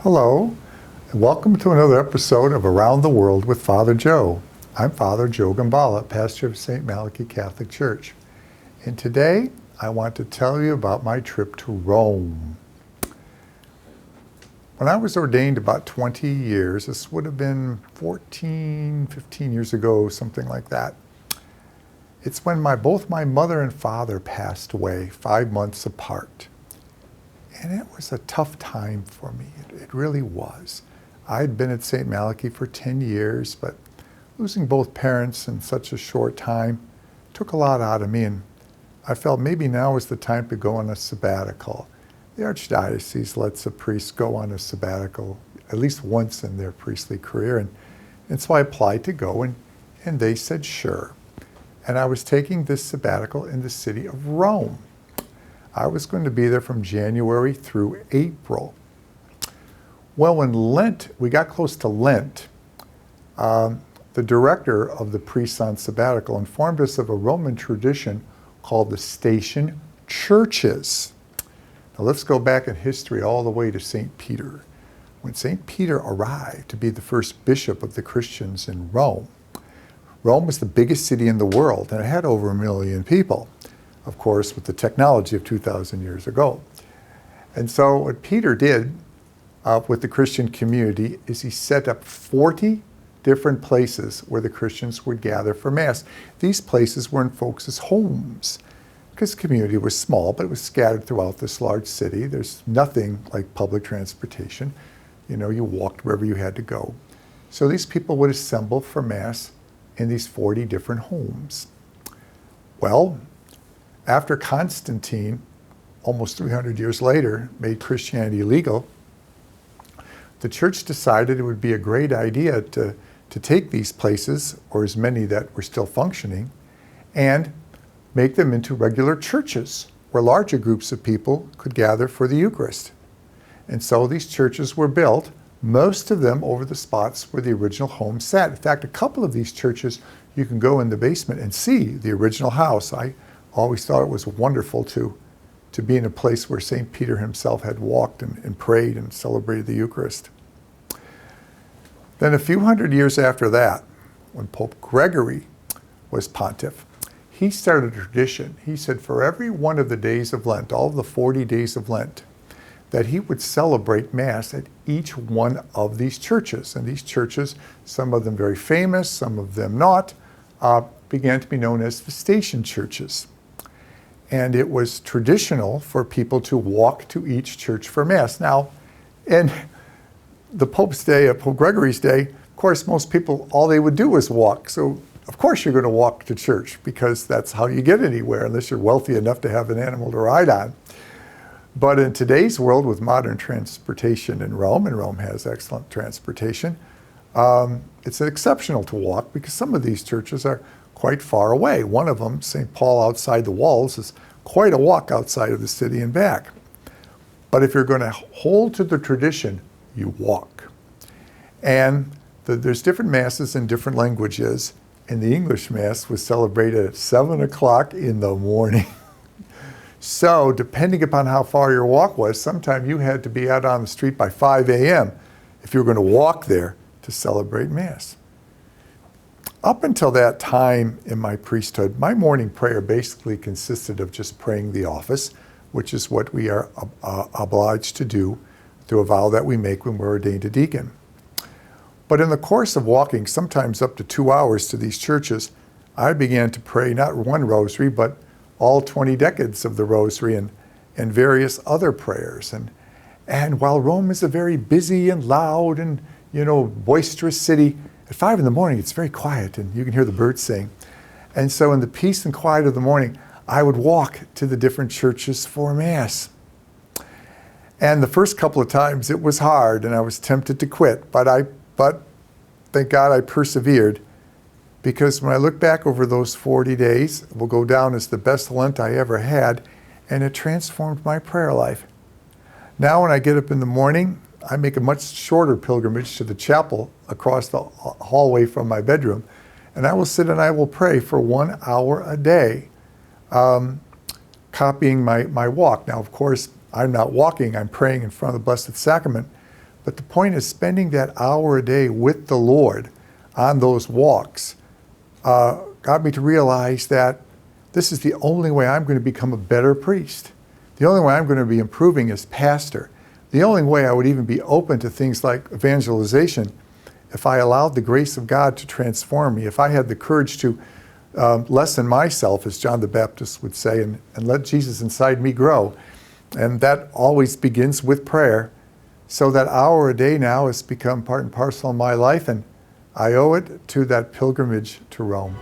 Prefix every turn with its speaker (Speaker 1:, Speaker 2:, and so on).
Speaker 1: Hello, and welcome to another episode of Around the World with Father Joe. I'm Father Joe Gambala, pastor of St. Malachy Catholic Church. And today, I want to tell you about my trip to Rome. When I was ordained about 20 years, this would have been 15 years ago, something like that. It's when both my mother and father passed away 5 months apart. And it was a tough time for me. It really was. I'd been at St. Malachy for 10 years, but losing both parents in such a short time took a lot out of me, and I felt maybe now was the time to go on a sabbatical. The Archdiocese lets a priest go on a sabbatical at least once in their priestly career, and so I applied to go, and they said sure. And I was taking this sabbatical in the city of Rome. I was going to be there from January through April. Well, when we got close to Lent, the director of the priests on sabbatical informed us of a Roman tradition called the station churches. Now let's go back in history all the way to St. Peter. When St. Peter arrived to be the first bishop of the Christians in Rome, Rome was the biggest city in the world, and it had over 1 million people, of course, with the technology of 2,000 years ago. And so what Peter did with the Christian community is he set up 40 different places where the Christians would gather for Mass. These places were in folks' homes, because the community was small, but it was scattered throughout this large city. There's nothing like public transportation. You know, you walked wherever you had to go. So these people would assemble for Mass in these 40 different homes. Well, after Constantine, almost 300 years later, made Christianity legal, the church decided it would be a great idea to take these places, or as many that were still functioning, and make them into regular churches where larger groups of people could gather for the Eucharist. And so these churches were built, most of them over the spots where the original home sat. In fact, a couple of these churches, you can go in the basement and see the original house. I always thought it was wonderful to be in a place where St. Peter himself had walked and prayed and celebrated the Eucharist. Then a few hundred years after that, when Pope Gregory was pontiff, he started a tradition. He said for every one of the days of Lent, all of the 40 days of Lent, that he would celebrate Mass at each one of these churches. And these churches, some of them very famous, some of them not, began to be known as the station churches. And it was traditional for people to walk to each church for Mass. Now, in the Pope's day, Pope Gregory's day, of course, most people, all they would do was walk. So, of course, you're going to walk to church because that's how you get anywhere, unless you're wealthy enough to have an animal to ride on. But in today's world with modern transportation in Rome, and Rome has excellent transportation, it's exceptional to walk because some of these churches are quite far away. One of them, St. Paul outside the walls, is quite a walk outside of the city and back. But if you're going to hold to the tradition, you walk. And there's different Masses in different languages, and the English Mass was celebrated at 7 o'clock in the morning. So depending upon how far your walk was, sometimes you had to be out on the street by 5 a.m. if you were going to walk there to celebrate Mass. Up until that time in my priesthood, my morning prayer basically consisted of just praying the office, which is what we are obliged to do through a vow that we make when we're ordained a deacon. But in the course of walking, sometimes up to 2 hours to these churches, I began to pray not one rosary, but all 20 decades of the rosary and various other prayers. And while Rome is a very busy and loud and, boisterous city, at 5 in the morning, it's very quiet and you can hear the birds sing. And so in the peace and quiet of the morning, I would walk to the different churches for Mass. And the first couple of times it was hard and I was tempted to quit, but thank God I persevered, because when I look back over those 40 days, it will go down as the best Lent I ever had, and it transformed my prayer life. Now when I get up in the morning, I make a much shorter pilgrimage to the chapel across the hallway from my bedroom, and I will sit and I will pray for 1 hour a day, copying my walk. Now, of course, I'm not walking, I'm praying in front of the Blessed Sacrament, But the point is spending that hour a day with the Lord on those walks got me to realize that this is the only way I'm going to become a better priest. The only way I'm going to be improving as pastor. The only way I would even be open to things like evangelization if I allowed the grace of God to transform me, if I had the courage to lessen myself, as John the Baptist would say, and let Jesus inside me grow. And that always begins with prayer. So that hour a day now has become part and parcel of my life, and I owe it to that pilgrimage to Rome.